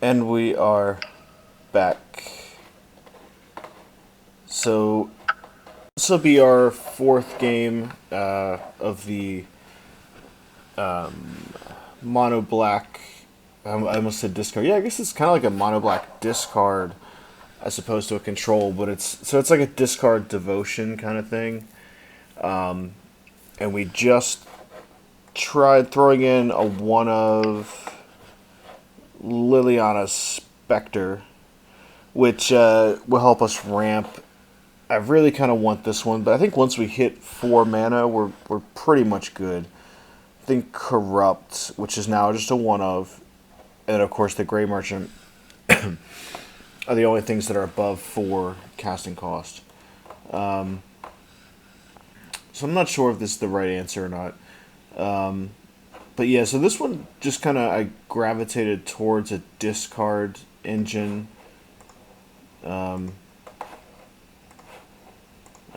And we are back. So this will be our fourth game of the mono black. I almost said discard. Yeah, I guess it's kind of like a mono black discard as opposed to a control, but it's like a discard devotion kind of thing. And we just tried throwing in a one of Liliana's Spectre, which will help us ramp. I really kind of want this one, but I think once we hit 4 mana, we're pretty much good. I think Corrupt, which is now just a one of, and of course the Grey Merchant are the only things that are above 4 casting cost. So I'm not sure if this is the right answer or not. But yeah, so this one just kind of I gravitated towards a discard engine. Um,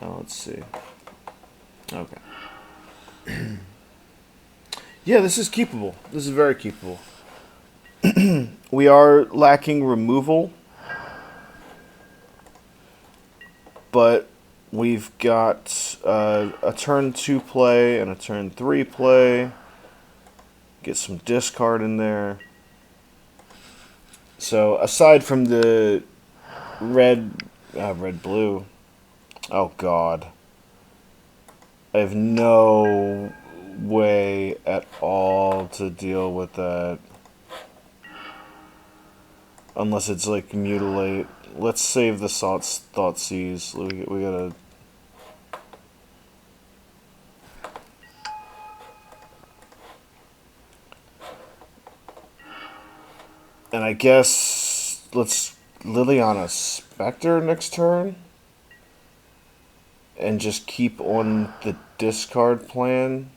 let's see. Okay. Yeah, this is keepable. This is very keepable. We are lacking removal, but we've got a turn 2 play and a turn 3 play. Get some discard in there. So aside from the red blue, oh god, I have no way at all to deal with that unless it's like mutilate. Let's save the thought seize. We gotta. And I guess let's Liliana Spectre next turn and just keep on the discard plan.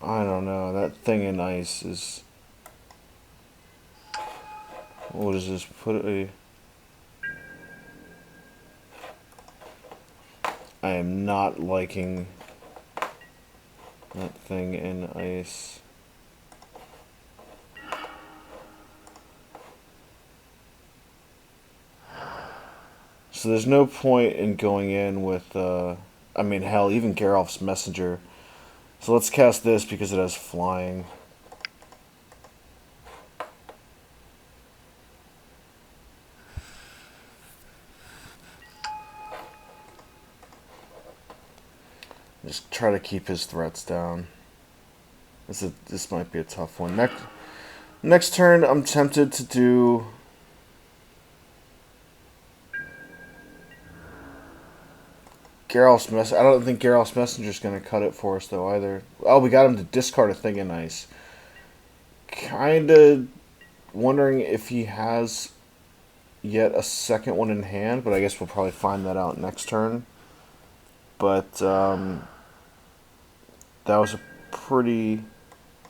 I don't know. That thing in ice is. What is this? Put a. I am not liking that thing in ice. So there's no point in going in with. I mean, hell, even Geralf's Messenger. So let's cast this because it has flying. Just try to keep his threats down. This might be a tough one. Next turn, I'm tempted to do. Geralf's Messenger. I don't think Geralf's Messenger is going to cut it for us, though, either. Oh, we got him to discard a thing in ice. Kinda wondering if he has yet a second one in hand, but I guess we'll probably find that out next turn. But that was a pretty.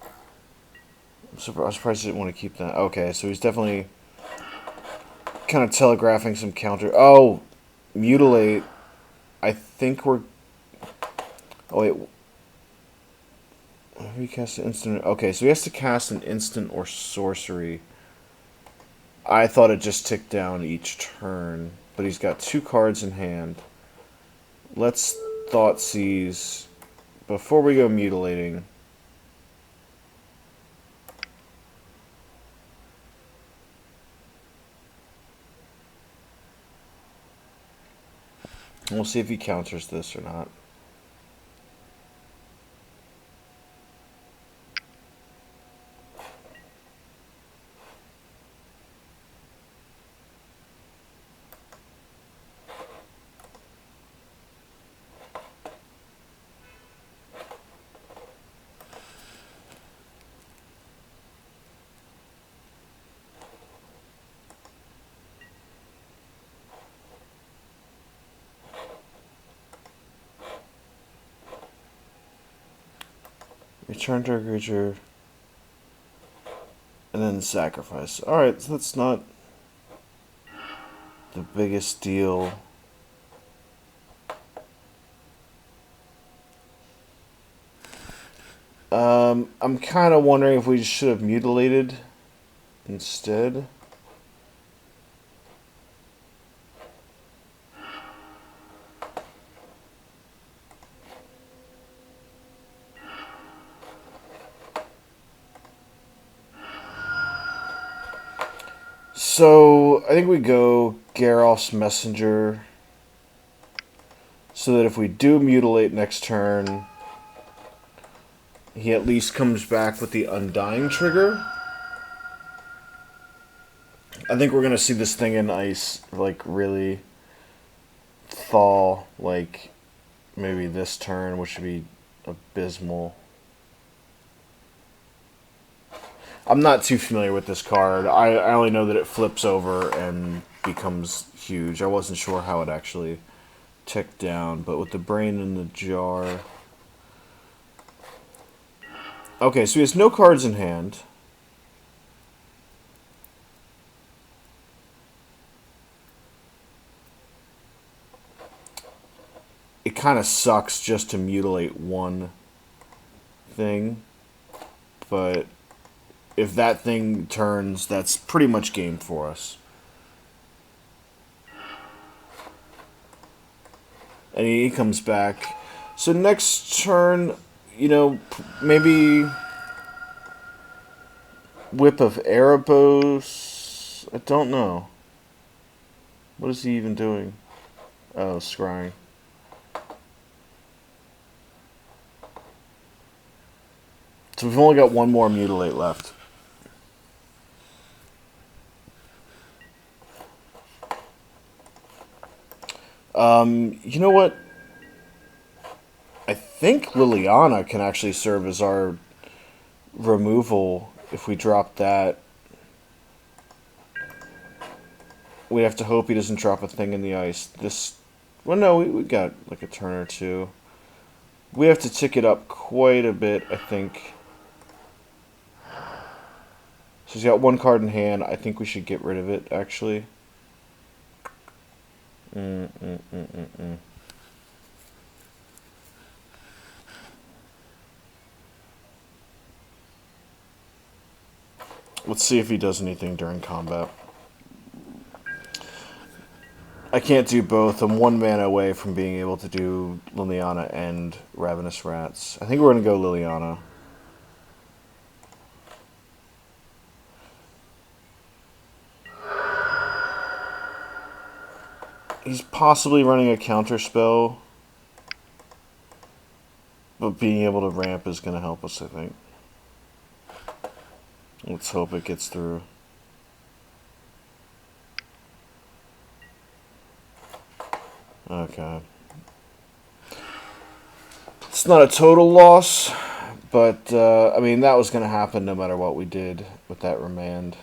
I was surprised he didn't want to keep that. Okay, so he's definitely kind of telegraphing some counter. Oh, mutilate. I think we're. Oh wait. He cast an instant. Okay, so he has to cast an instant or sorcery. I thought it just ticked down each turn, but he's got 2 cards in hand. Let's thought seize before we go mutilating. We'll see if he counters this or not. Return to a creature, and then sacrifice. Alright, so that's not the biggest deal. I'm kind of wondering if we should have mutilated instead. So, I think we go Geralf's Messenger, so that if we do mutilate next turn, he at least comes back with the Undying trigger. I think we're going to see this thing in ice, like, really thaw, like, maybe this turn, which would be abysmal. I'm not too familiar with this card. I only know that it flips over and becomes huge. I wasn't sure how it actually ticked down, but with the brain in the jar... Okay, so he has no cards in hand. It kind of sucks just to mutilate one thing, but if that thing turns, that's pretty much game for us. And he comes back. So next turn, you know, maybe Whip of Erebos. I don't know. What is he even doing? Oh, scrying. So we've only got one more mutilate left. You know what? I think Liliana can actually serve as our removal if we drop that. We have to hope he doesn't drop a thing in the ice. This... Well, no, we got like a turn or two. We have to tick it up quite a bit, I think. So he's got one card in hand. I think we should get rid of it, actually. Let's see if he does anything during combat. I can't do both. I'm one mana away from being able to do Liliana and Ravenous Rats. I think we're going to go Liliana. He's possibly running a counter spell, but being able to ramp is going to help us, I think. Let's hope it gets through. Okay. It's not a total loss, but, I mean, that was going to happen no matter what we did with that remand.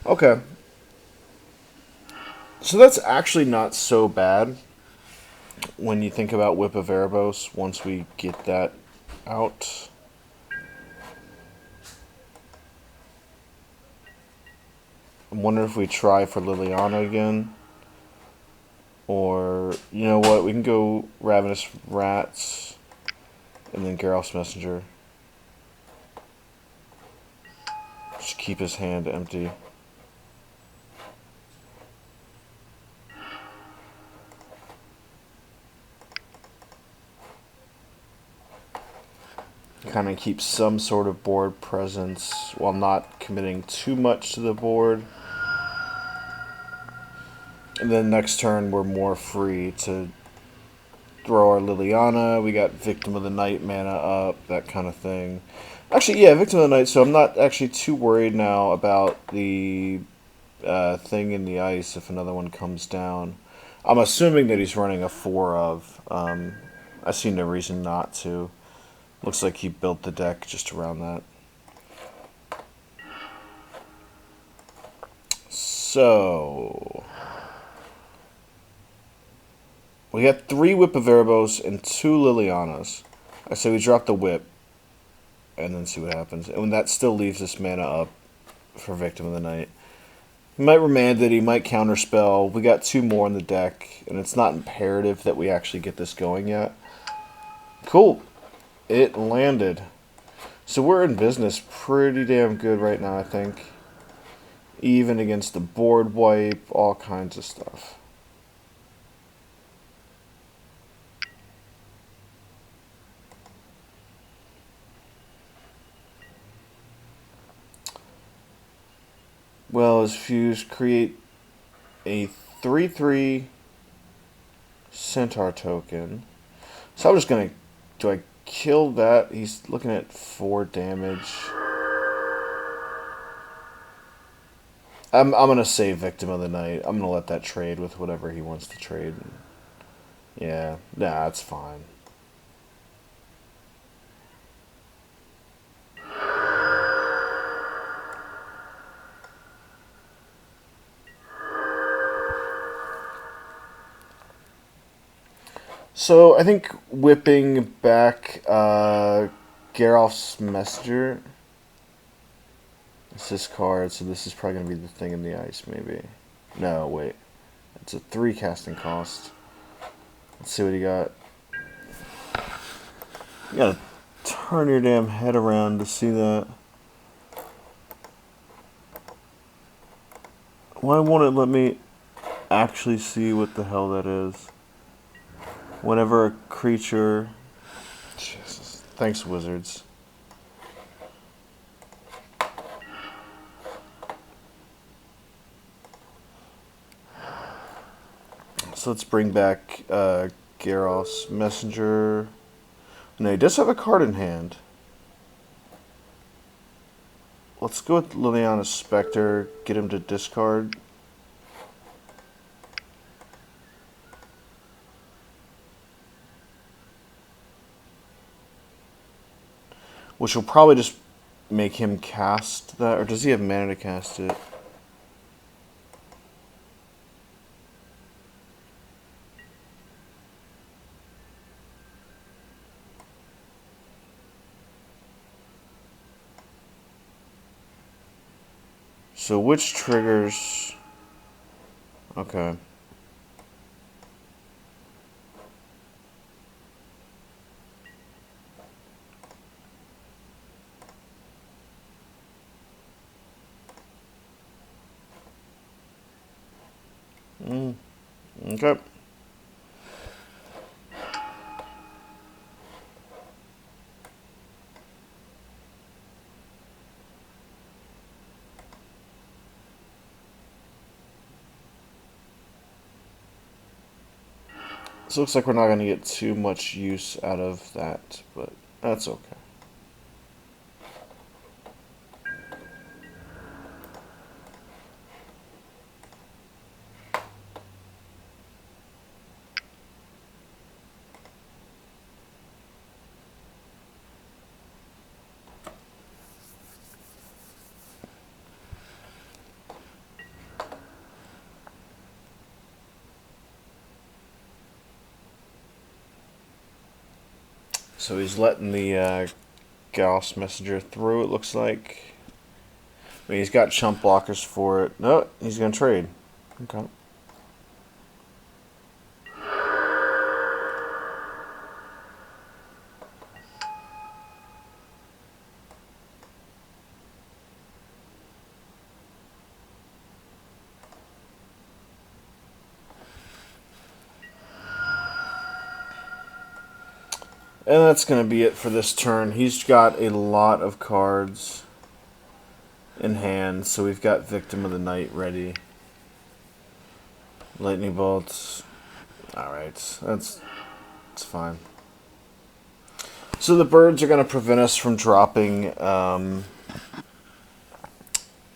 Okay. So that's actually not so bad when you think about Whip of Erebos once we get that out. I wonder if we try for Liliana again. Or, you know what, we can go Ravenous Rats and then Geralf's Messenger. Just keep his hand empty. Kind of keep some sort of board presence while not committing too much to the board. And then next turn we're more free to throw our Liliana. We got Victim of the Night mana up, that kind of thing. Actually, yeah, Victim of the Night, so I'm not actually too worried now about the thing in the ice if another one comes down. I'm assuming that he's running a 4 of. I see no reason not to. Looks like he built the deck just around that. So... we got 3 Whip of Erebos and 2 Lilianas. I say we drop the Whip and then see what happens. And that still leaves this mana up for Victim of the Night. He might remand it, he might counterspell. We got 2 more in the deck, and it's not imperative that we actually get this going yet. Cool. It landed. So we're in business pretty damn good right now, I think. Even against the board wipe, all kinds of stuff. Well, as Fuse create a 3/3 Centaur token. So I'm just gonna... Do I kill that? He's looking at 4 damage. I'm gonna save Victim of the Night. I'm gonna let that trade with whatever he wants to trade. Yeah, nah, that's fine. So I think whipping back Geralf's Messenger. It's this card, so this is probably gonna be the thing in the ice, maybe. No, wait. It's a 3 casting cost. Let's see what he got. You gotta turn your damn head around to see that. Why won't it let me actually see what the hell that is? Whenever a creature... Jesus. Thanks, Wizards. So let's bring back Geralf's Messenger. No, he does have a card in hand. Let's go with Liliana's Spectre, get him to discard. Which will probably just make him cast that, or does he have mana to cast it? So which triggers... Okay. Okay. This looks like we're not going to get too much use out of that, but that's okay. So he's letting the Gauss Messenger through, it looks like. I mean, he's got chump blockers for it. No, he's going to trade. Okay. And that's going to be it for this turn. He's got a lot of cards in hand, so we've got Victim of the Night ready. Lightning Bolts. Alright, that's fine. So the birds are going to prevent us from dropping our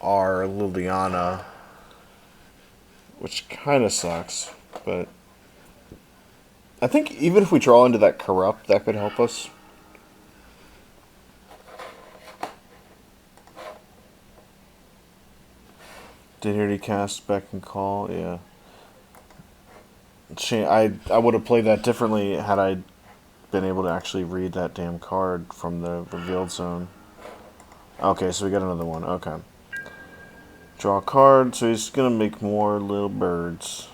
Liliana, which kind of sucks, but... I think even if we draw into that Corrupt, that could help us. Did he already cast Beck and Call? Yeah. I would have played that differently had I been able to actually read that damn card from the revealed zone. Okay, so we got another one. Okay. Draw a card, so he's going to make more little birds.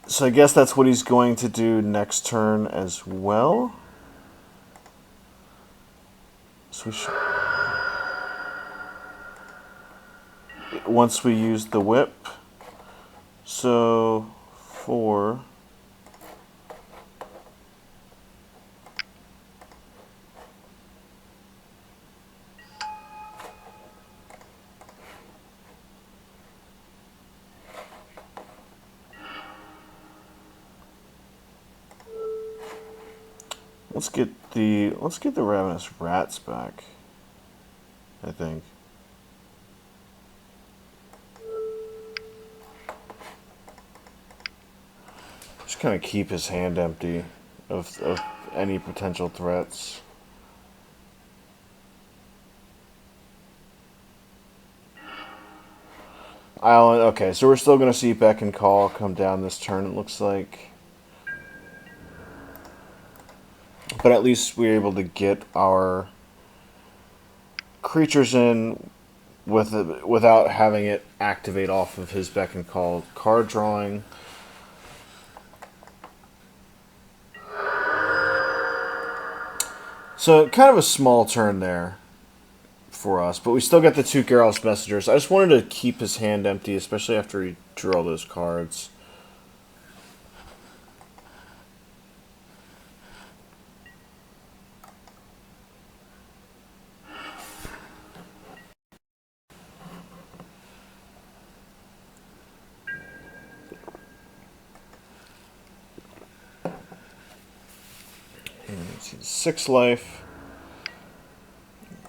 So I guess that's what he's going to do next turn as well. So we should... Once we use the whip. So 4. Let's get the ravenous rats back. I think. Just kind of keep his hand empty of any potential threats. Island. Okay, so we're still going to see Beck and Call come down this turn. It looks like. But at least we're able to get our creatures in without having it activate off of his Beck and Call card drawing. So kind of a small turn there for us, but we still get the 2 Geralt's Messengers. I just wanted to keep his hand empty, especially after he drew all those cards. And 6 life.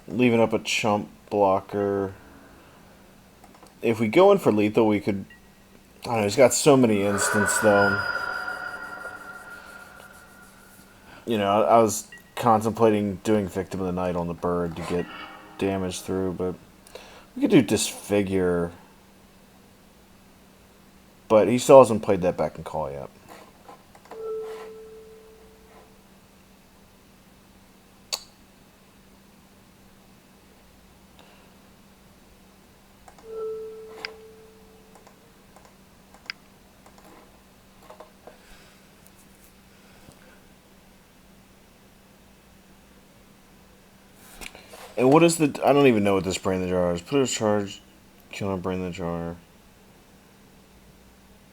Leaving up a chump blocker. If we go in for lethal, we could... I don't know, he's got so many instants, though. You know, I was contemplating doing Victim of the Night on the bird to get damage through, but we could do Disfigure. But he still hasn't played that Beck and Call yet. And what is the... I don't even know what this Brain the Jar is. Put a charge, kill a Brain the Jar.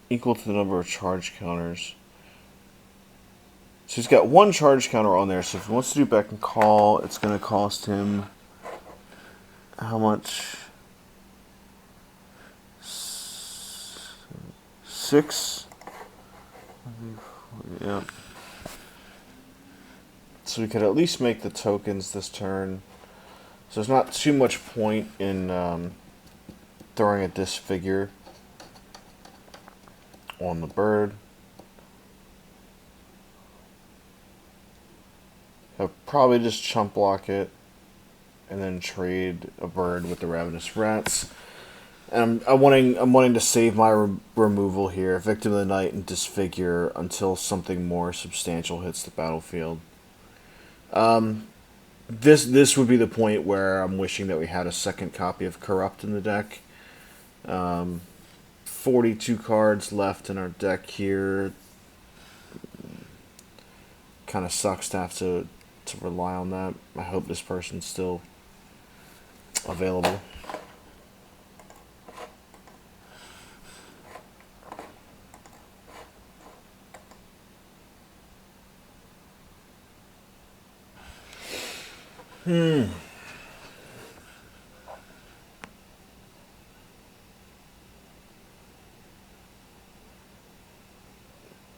Equal to the number of charge counters. So he's got 1 charge counter on there. So if he wants to do Beck and Call, it's going to cost him... How much? 6? Yep. So we could at least make the tokens this turn. So there's not too much point in throwing a Disfigure on the bird. I'll probably just chump block it and then trade a bird with the Ravenous Rats. And I'm wanting to save my removal here, Victim of the Night and Disfigure, until something more substantial hits the battlefield. This would be the point where I'm wishing that we had a second copy of Corrupt in the deck. 42 cards left in our deck here. Kind of sucks to have to rely on that. I hope this person's still available.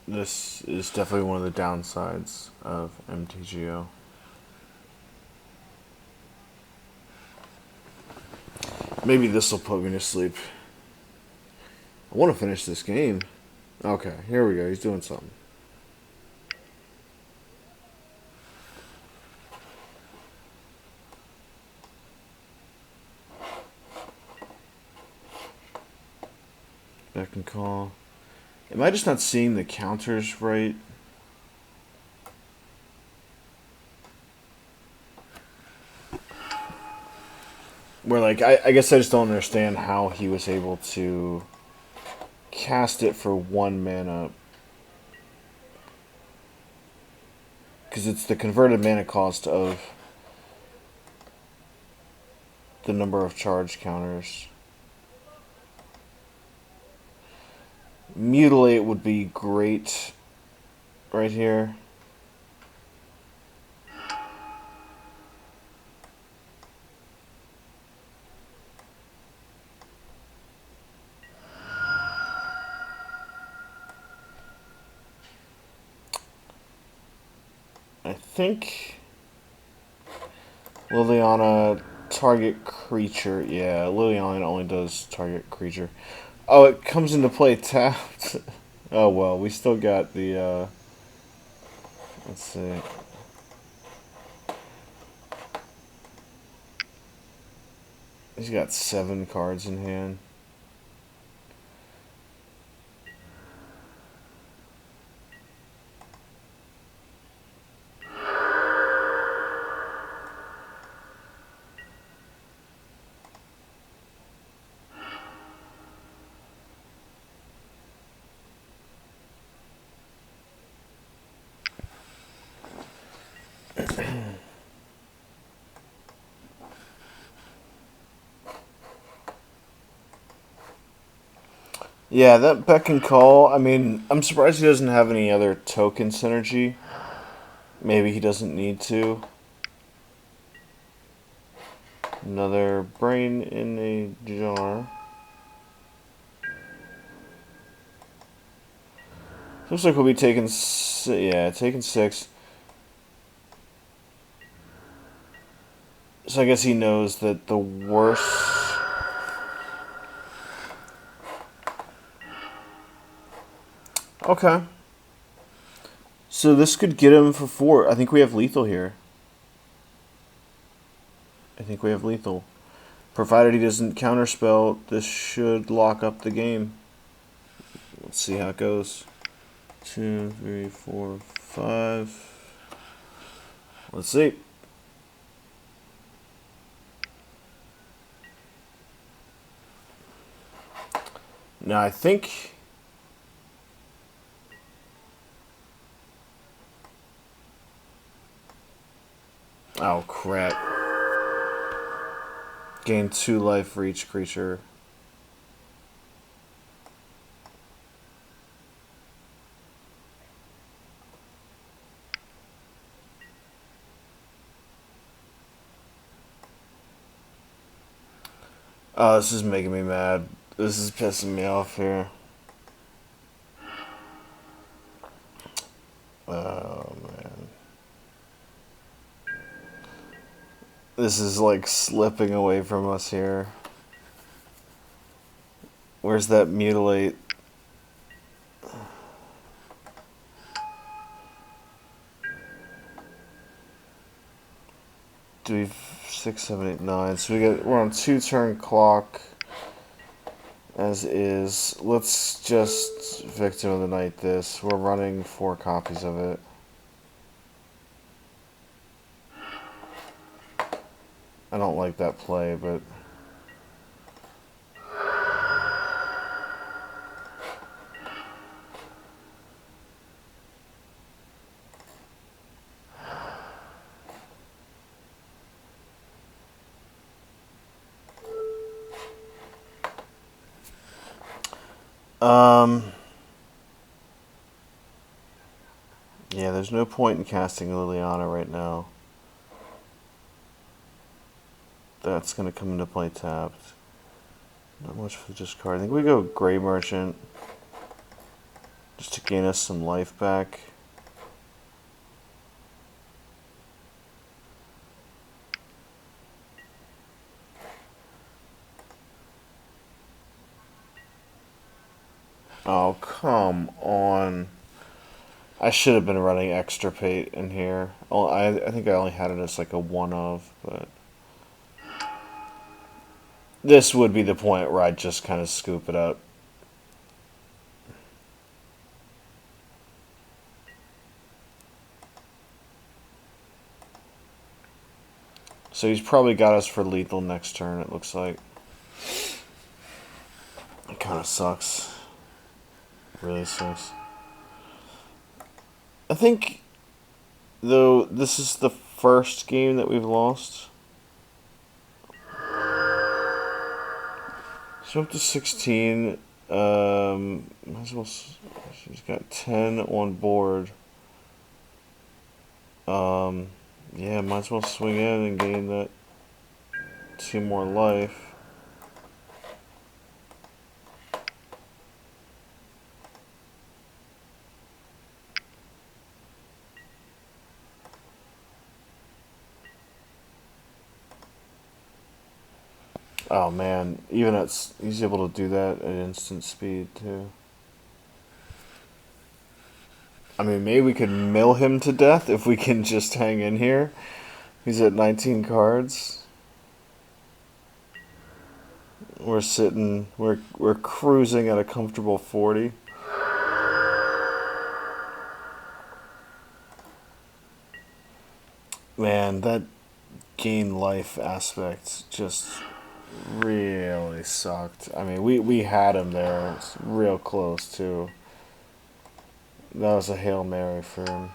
This is definitely one of the downsides of MTGO. Maybe this will put me to sleep. I want to finish this game. Okay, here we go. He's doing something. Beck and Call. Am I just not seeing the counters right? Where, like, I guess I just don't understand how he was able to cast it for 1 mana. Because it's the converted mana cost of the number of charge counters. Mutilate would be great right here. I think Liliana target creature. Yeah, Liliana only does target creature. Oh, it comes into play tapped. Oh well, we still got the. Let's see. He's got 7 cards in hand. Yeah, that Beck and Call. I mean, I'm surprised he doesn't have any other token synergy. Maybe he doesn't need to. Another brain in a jar. Looks like we'll be taking, taking 6. So I guess he knows that the worst. Okay. So this could get him for 4. I think we have lethal here. I think we have lethal. Provided he doesn't counterspell, this should lock up the game. Let's see how it goes. 2, 3, 4, 5. Let's see. Now I think. Oh crap. Gain 2 life for each creature. Oh, this is making me mad. This is pissing me off here. Oh, man. This is like slipping away from us here. Where's that mutilate? Do we 6, 7, 8, 9? So we're on 2-turn clock. As is. Let's just Victim of the Night this. We're running 4 copies of it. I don't like that play, but yeah, there's no point in casting Liliana right now. That's gonna come into play tapped. Not much for this card. I think we go Grey Merchant just to gain us some life back. Oh, come on. I should have been running Extirpate in here. I think I only had it as like a 1 of, but this would be the point where I'd just kind of scoop it up. So he's probably got us for lethal next turn, it looks like. It kind of sucks. Really sucks. I think, though, this is the first game that we've lost. So up to 16. Might as well. She's got 10 on board. Yeah, might as well swing in and gain that 2 more life. Oh man, even he's able to do that at instant speed too. I mean, maybe we could mill him to death if we can just hang in here. He's at 19 cards. We're cruising at a comfortable 40. Man, that gain life aspect just really sucked. I mean, we had him there. It's real close, too. That was a Hail Mary for him.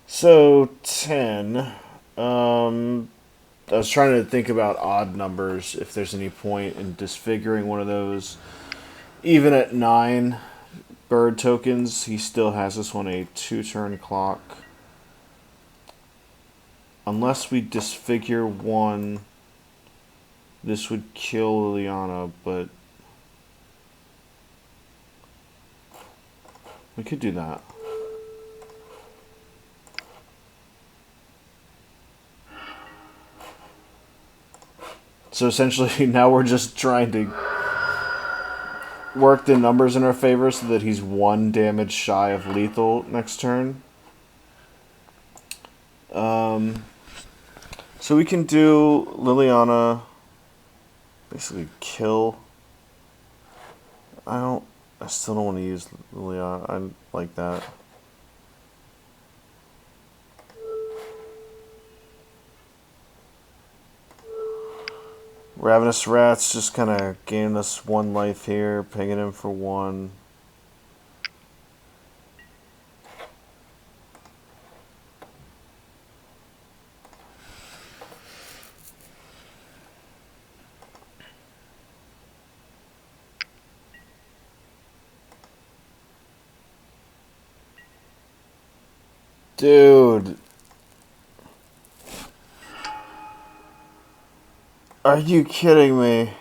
So, 10. I was trying to think about odd numbers, if there's any point in disfiguring one of those. Even at 9 bird tokens, he still has us on a 2-turn clock. Unless we disfigure one, this would kill Liliana, but we could do that. So essentially, now we're just trying to work the numbers in our favor so that he's 1 damage shy of lethal next turn. So we can do Liliana, basically kill. I still don't want to use Liliana. I like that. Ravenous Rats just kind of gaining us 1 life here, pinging him for 1. Dude. Are you kidding me?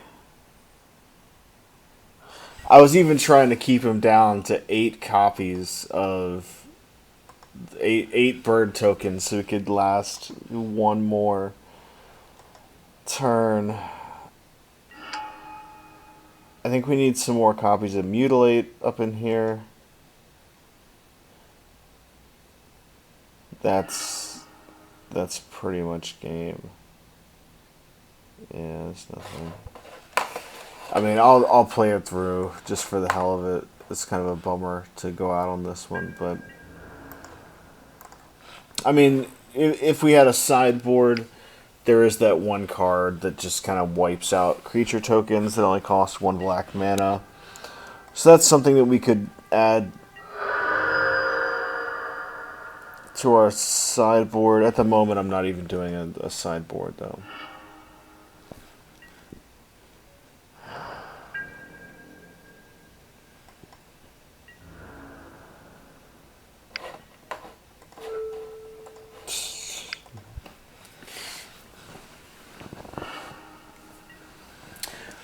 I was even trying to keep him down to 8 copies of eight bird tokens so we could last 1 more turn. I think we need some more copies of Mutilate up in here. That's pretty much game. Yeah, there's nothing. I mean, I'll play it through just for the hell of it. It's kind of a bummer to go out on this one, but I mean, if we had a sideboard, there is that 1 card that just kind of wipes out creature tokens that only cost 1 black mana. So that's something that we could add to our sideboard. At the moment, I'm not even doing a sideboard, though.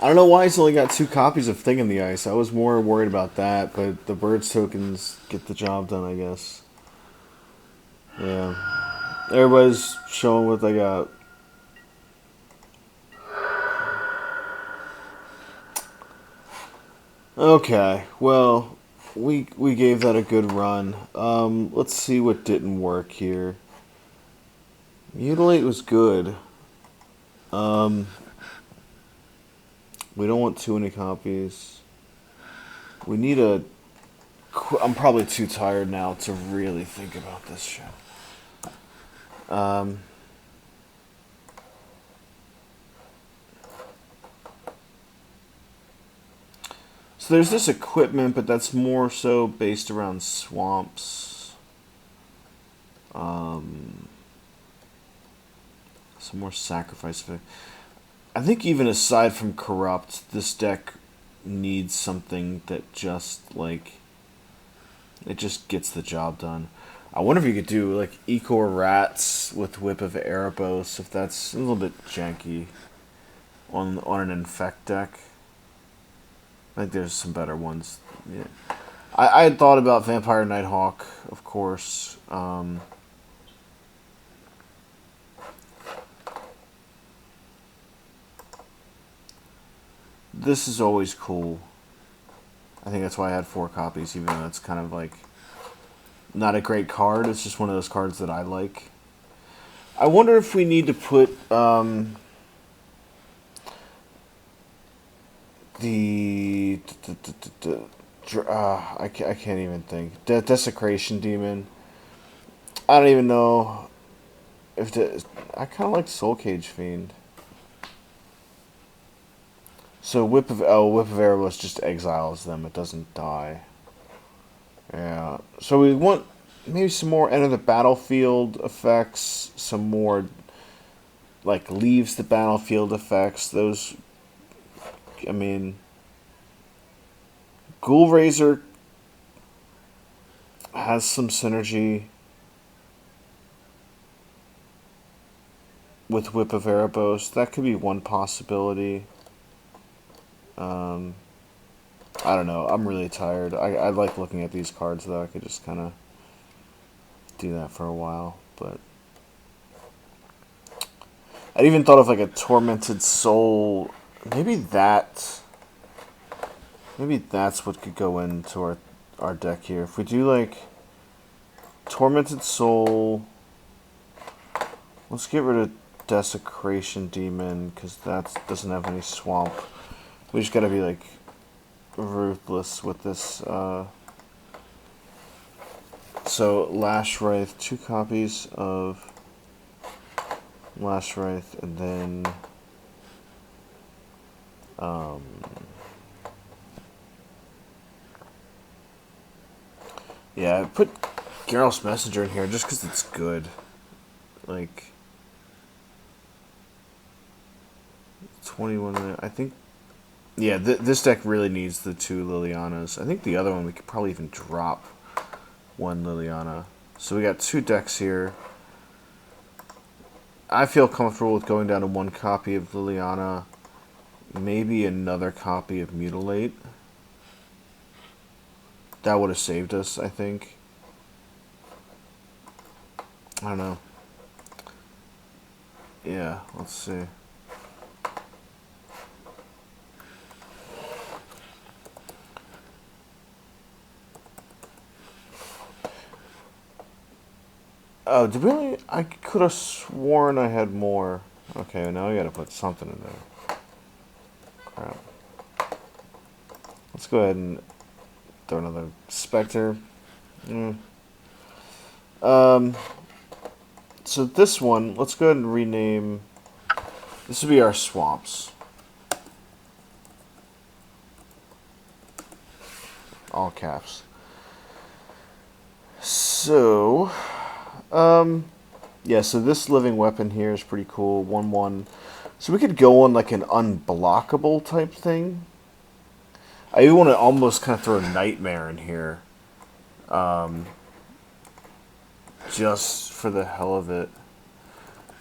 I don't know why he's only got 2 copies of Thing in the Ice. I was more worried about that, but the Birds tokens get the job done, I guess. Yeah. Everybody's showing what they got. Okay, well, we gave that a good run. Let's see what didn't work here. Mutilate was good. We don't want too many copies. We need a... I'm probably too tired now to really think about this shit. Um, so there's this equipment, but that's more so based around swamps. Um, some more sacrifice. I think even aside from corrupt, this deck needs something that just like it just gets the job done. I wonder if you could do like Ecor Rats with Whip of Erebos, if that's a little bit janky on an infect deck. I think there's some better ones. Yeah, I had thought about Vampire Nighthawk, of course. This is always cool. I think that's why I had 4 copies, even though it's kind of like not a great card. It's just one of those cards that I like. I wonder if we need to put the I can't even think. Desecration Demon. I don't even know if I kind of like Soul Cage Fiend. So Whip of Erebos just exiles them. It doesn't die. Yeah. So we want maybe some more enter the battlefield effects. Some more like leaves the battlefield effects. Those. I mean, Ghoul Razor has some synergy with Whip of Erebos. That could be one possibility. I don't know. I'm really tired. I like looking at these cards, though. I could just kind of do that for a while. But I'd even thought of like a Tormented Soul. Maybe that's what could go into our deck here. If we do like Tormented Soul, let's get rid of Desecration Demon because that doesn't have any swamp. We just gotta be like ruthless with this. So Lash Wraith, 2 copies of Lash Wraith, and then yeah, I put Geralt's Messenger in here just because it's good. Like 21 minutes. I think. Yeah, this deck really needs the 2 Lilianas. I think the other one we could probably even drop 1 Liliana. So we got 2 decks here. I feel comfortable with going down to 1 copy of Liliana. Maybe another copy of Mutilate. That would have saved us, I think. I don't know. Yeah, let's see. Oh, did we only... I could have sworn I had more. Okay, now I gotta put something in there. Crap. Let's go ahead and throw another Spectre. So this one, let's go ahead and rename... This would be our swamps. All caps. So... yeah, so this living weapon here is pretty cool. 1/1. So we could go on like an unblockable type thing. I even want to almost kind of throw a Nightmare in here. Just for the hell of it.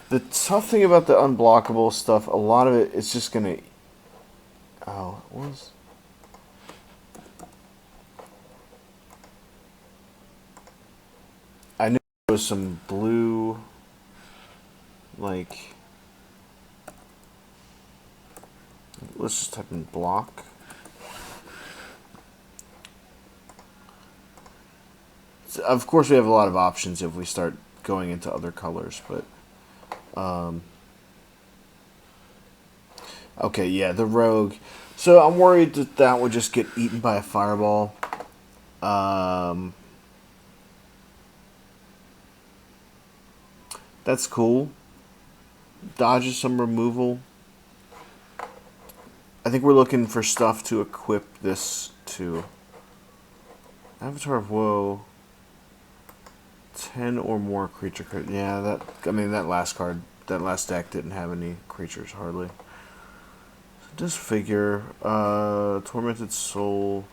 The tough thing about the unblockable stuff, a lot of it is just going to... Oh, what was... I knew there was some blue... Like... Let's just type in block. So of course, we have a lot of options if we start going into other colors, but... Okay, yeah, the rogue. So I'm worried that that would just get eaten by a fireball. That's cool. Dodges some removal. I think we're looking for stuff to equip this to. Avatar of Woe. 10 or more creature cards. Yeah, that. I mean, that last card, that last deck didn't have any creatures hardly. So Disfigure, Tormented Soul.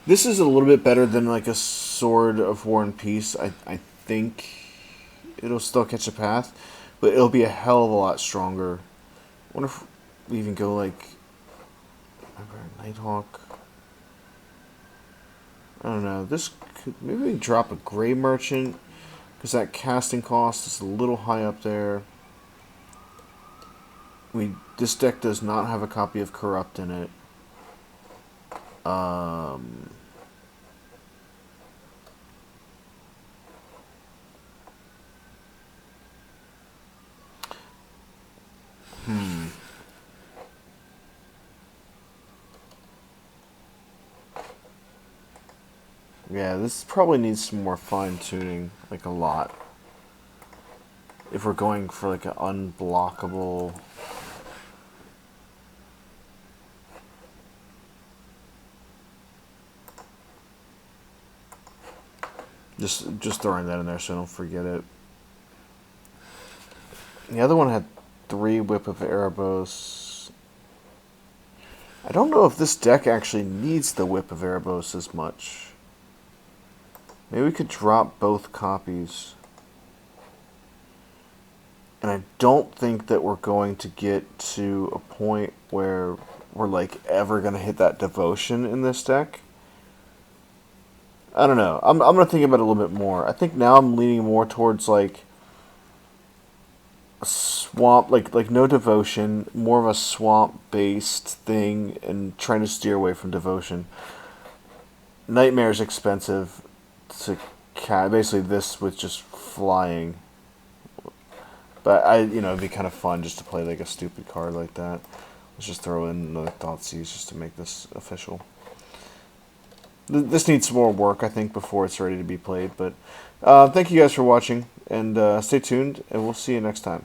This is a little bit better than like a Sword of War and Peace. I think it'll still catch a path, but it'll be a hell of a lot stronger. I wonder if we even go like Nighthawk. I don't know. This could maybe we drop a Gray Merchant because that casting cost is a little high up there. This deck does not have a copy of Corrupt in it. Yeah, this probably needs some more fine tuning, like a lot. If we're going for like an unblockable. Just throwing that in there so I don't forget it. The other one had 3 Whip of Erebos. I don't know if this deck actually needs the Whip of Erebos as much. Maybe we could drop both copies. And I don't think that we're going to get to a point where we're like ever going to hit that devotion in this deck. I don't know. I'm going to think about it a little bit more. I think now I'm leaning more towards like a swamp, like no devotion, more of a swamp based thing, and trying to steer away from devotion. Nightmare's expensive to basically this with just flying. But it'd be kind of fun just to play like a stupid card like that. Let's just throw in another Thoughtseize just to make this official. This needs some more work, I think, before it's ready to be played. But thank you guys for watching, and stay tuned, and we'll see you next time.